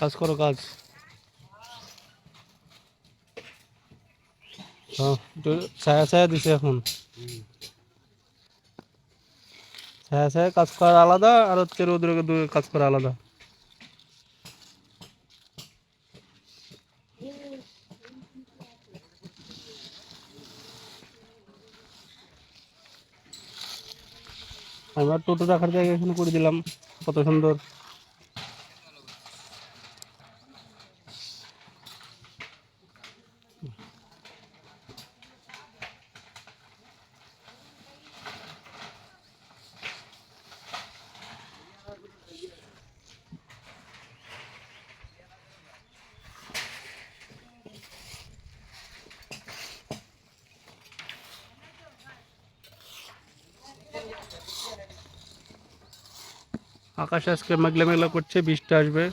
কাজ করো কাজ। ছায়া ছায়া দিছে এখন। ছায়া ছায়া কাজ করা আলাদা, আর হচ্ছে রোদে রোদে কাজ করা আলাদা। আমরা টোটো রাখার জায়গা এখানে করে দিলাম, কত সুন্দর। আকাশ আজকে মেঘলা মেঘলা করছে, বৃষ্টি আসবে।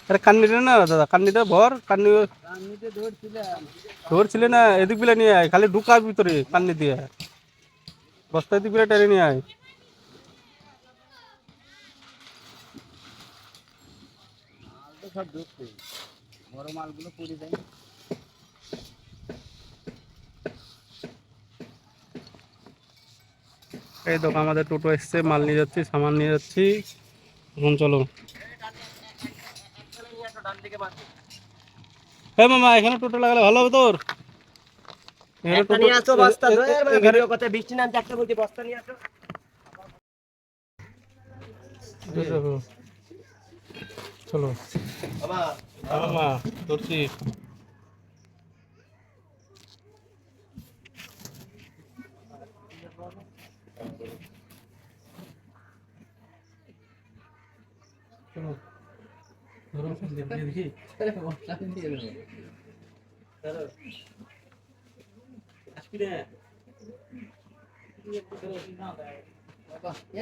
আরে কান্নিটা না দাদা, কান্নিটা ভর, কান্নি ধরছিলে না, এদিক বিলে নিয়ে আয়, খালি ঢুকার ভিতরে কান্নি দিয়ে বস্তা এদিক বিলে টেনে নিয়ে আয়। বড় মালগুলো পড়ে যায়। এই দেখো আমাদের টোটো এসছে, মাল নিয়ে যাচ্ছি, সামান নিয়ে যাচ্ছি। এখন চলো। হ্যাঁ মামা, এখানে টোটো লাগালে ভালো হবে তোর। একটা নিয়ে আসো বস্তা, ভিডিও করতে বৃষ্টি নামছে, একটা বলছি বস্তা নিয়ে আসো। চলো মামা, ধরছি। চলো দেখি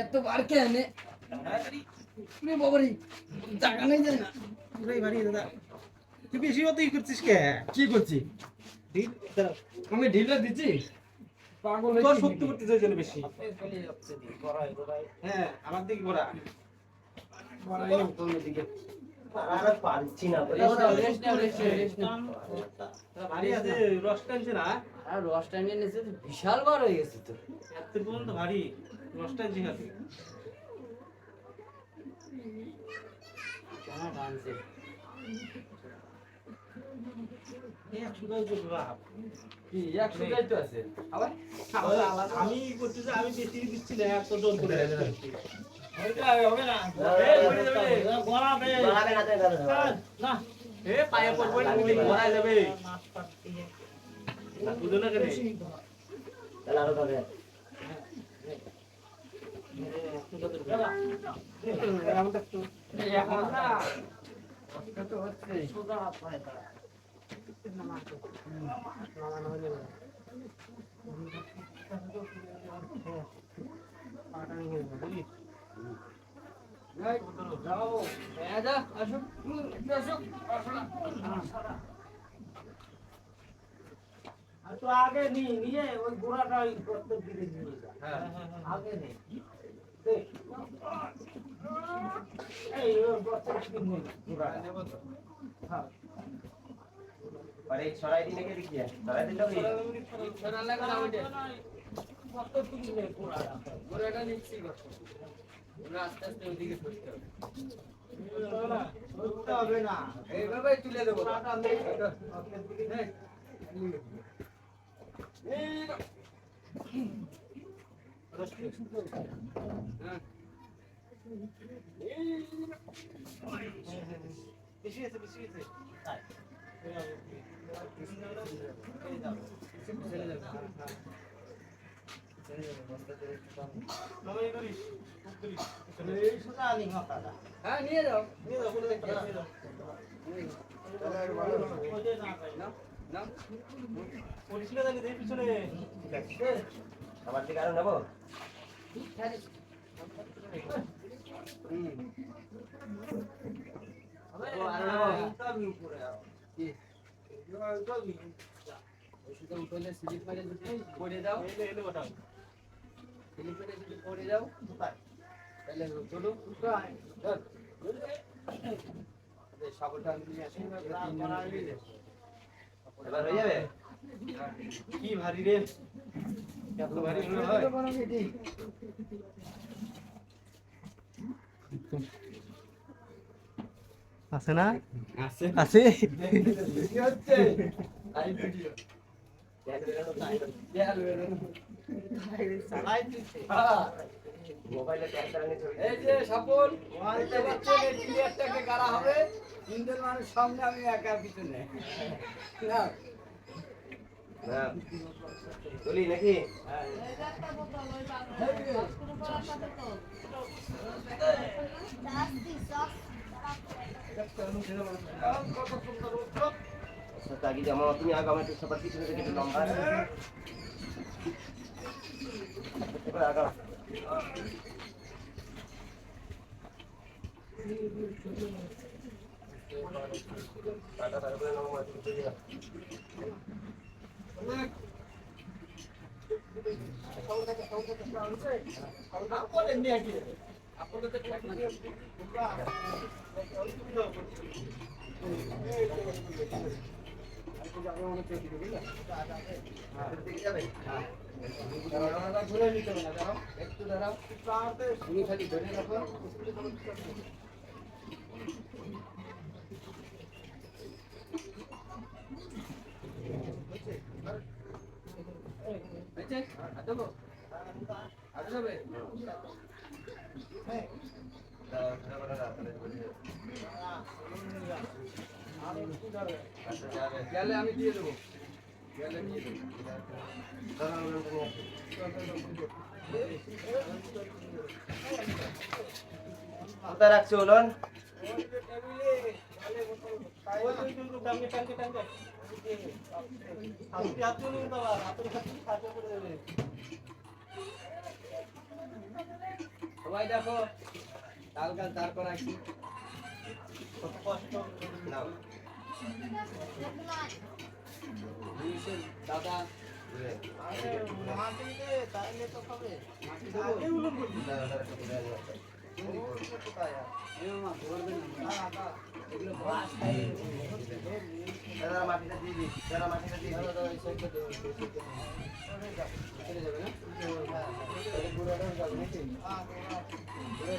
এত বার কেন বাবারি জায়গা নেই যায় না। তুই বেশি অতই করছিস কে? কি করছি? আমি ঢিলটা দিচ্ছি। পাগল তোর শক্তি করতে চাইছেন বেশি। হ্যাঁ, আমার দিকে ঘোরা। পারছি না, ভারী আছে, রস টানছে না? আর রস টানিয়ে নিয়েছে, বিশাল বার হয়ে গেছে তো। এত পর্যন্ত ভারী রস টানছে খালি। কেন টানছে? আমি করতে যে আমি বেশি দিচ্ছি না, এত জোর করে হবে না। না এ পায়ে পড়বে না, গড়ায় যাবে। বুঝো না কেন? তাহলে আরো ধরে এখন না তো হচ্ছে সোজা হাত পায় তারা। তো আগে নিয়ে ওই গোড়াটা ওই গর্তের দিকে নিয়ে যা। আগে নেই এই গর্তের দিকে নিয়ে গোড়া নেব তো। হ্যাঁ আরে ছড়াই দিলে কে দেখিয়া ছড়াই দিল কি ছড়া লাগা না ওইটা কত তুমি নে গোড়াটা নিচ্ছি গর্ত ওরা আস্তে আস্তে ওইদিকে সরতে হবে। ধরতে হবে না, এইভাবে তুলে দেবো। বেশি আছে বেশি আছে। হ্যাঁ নিয়ে যাও পিছনে আমার দিকে আরো নেবো। স্লিপ মেরে যদি পড়ে যাও স্লিপ মেরে যদি পড়ে যাও তাহলে চলো সাবলটা আমি নিয়ে আসি এবার হয়ে যাবে কি ভারী রে এত ভারী মনে হয় আছে না আছে আছে কি হচ্ছে আই ভিডিও মোবাইলে ক্যামেরা নিয়ে ছবি এই যে সাবল দেখতে পাচ্ছেন এই ক্লিয়ারটাকে গাড়া হবে তিনজন মানুষ সামনে আমি একা পিছনে না না বলি নাকি তাকি জামা তুমি আগে আমার একটু সবার পিছনে থেকে একটু লম্বা এবার আগা টাটা তারপরে লম্বা একটু দিয়ে একটু দাঁড়াও তুমি খালি ধরে রাখো গেলে আমি দিয়ে দেবো গেলে দিয়ে দেবো কোথায় রাখছো বলুন সবাই দেখো কাল কাল দাঁড় করা কি দাদা মাটিটা দিয়ে দিই মাটিটা দিয়ে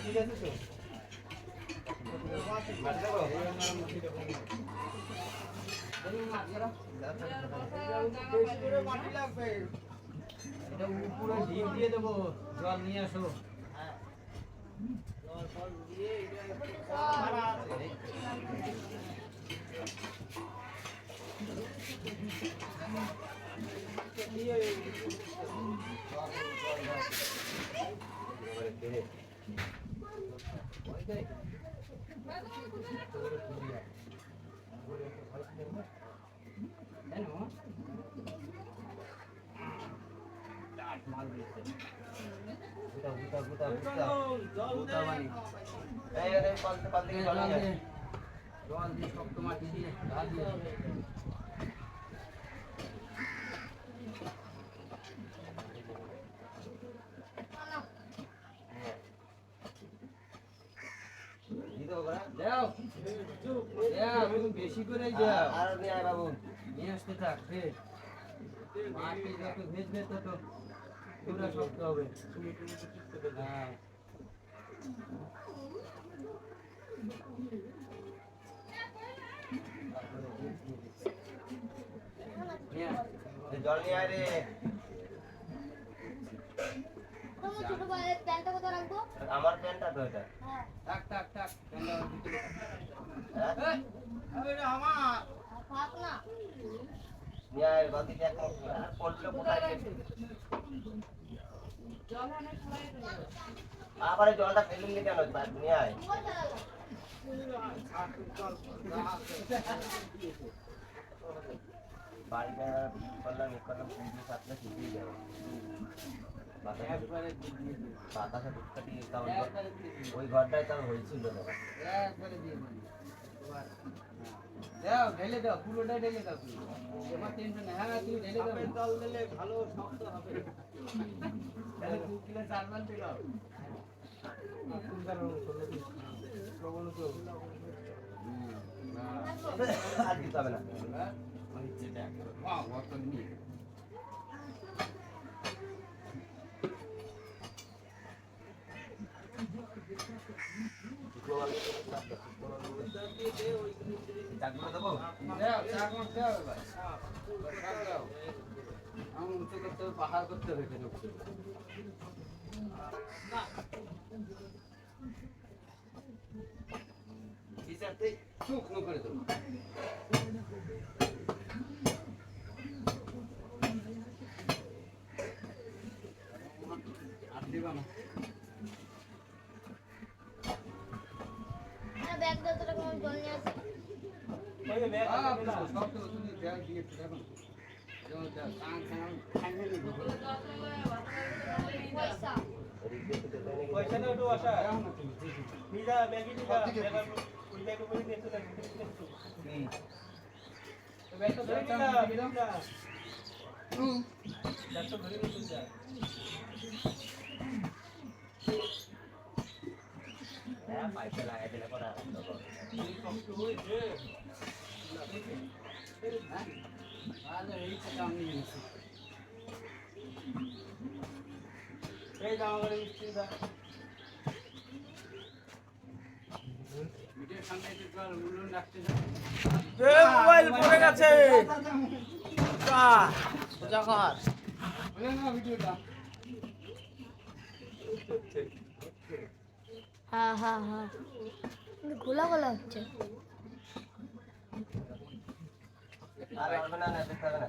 ঠিক আছে তো মাটি লাগবে এটা উপরে ডিপ দিয়ে দেবো জল নিয়ে আসো জল দিয়ে জল দিয়ে শক্ত মাটি দিয়ে ঢাল দিয়ে দাও তুমি বেশি করে দাও আর নিয়ে আয় বাবু নিয়ে আসতে থাক মাটি যত ভেজবে তত পুরো শক্ত হবে হ্যাঁ জল নিয়ে আয় রে আমার প্যান্টটা তো এটা টাক টাক টাক নিয়ে আয় বাদি দেখ পড়লো কোথায় আবার জলটা ফেলে নিয়ে কেন নিয়ে আয় বাড়িটা করলাম করলাম 5 7টা শিখিয়ে যাবো একবারে দিয়ে দিই। বাতাসে ঢুকতে তাও একবারে দিয়ে দিই। ওই ঘরটায় তাও হয়েছিল না। একবারে দিয়ে দিই। এবার, দাও, ঢেলে দাও, পুরোটাই ঢেলে দাও তুমি। এবার টেনশন নেই, হ্যাঁ, তুমি ঢেলে দাও। আপেল জল দিলে ভালো শক্ত হবে। তাহলে 2 কিলো 4 বালতি দাও। আর দিতে হবে না। এবার, হচ্ছে দেখ। বাহ, অত নিয়ে। চাকগুলো দেবো? দাও, চাক মাক দাও এবার। চাক দাও। আমার উঁচু করতে হবে, পাহাড় করতে হবে এখানে উঁচু। হিসাবতে শুকনো করে দেবো। আর দিবা না। ব্যাগ দাও তোরা কোন জল নিয়ে আসি ওই যে ব্যাগ আছে না? সব তো তুমি ব্যাগ দিয়েছো দেখো। যেমন দাও, কান কান খাইয়ে দিবি। পয়সা পয়সা নিয়ে একটু আসা। দাও না তুমি, দিয়ে দিবি। নিজা ব্যাগই নিজা। ব্যাগ ওই ব্যাগ উপরে দিয়ে চলে আসবে। তো ব্যাগটা ধরে ব্যাগটা চাপ দিয়ে দাও। নিজা। ব্যাগটা ধরে নিয়ে চলে যা। হ্যাঁ, পাইপে লাগাই দিলে পরে আর আসতে হবে। হ্যাঁ? তাহলে এই তো দাম নিয়ে নিচ্ছি। এই জামা করে মিষ্টি দা। ভিডিওর সামনে একটু জল উলুন রাখতে যাও। মোবাইল পড়ে গেছে। বলে না ভিডিওটা। হ্যাঁ হ্যাঁ হ্যাঁ কিন্তু গোলা গোলা হচ্ছে আর হবে না, না দেখতে হবে না।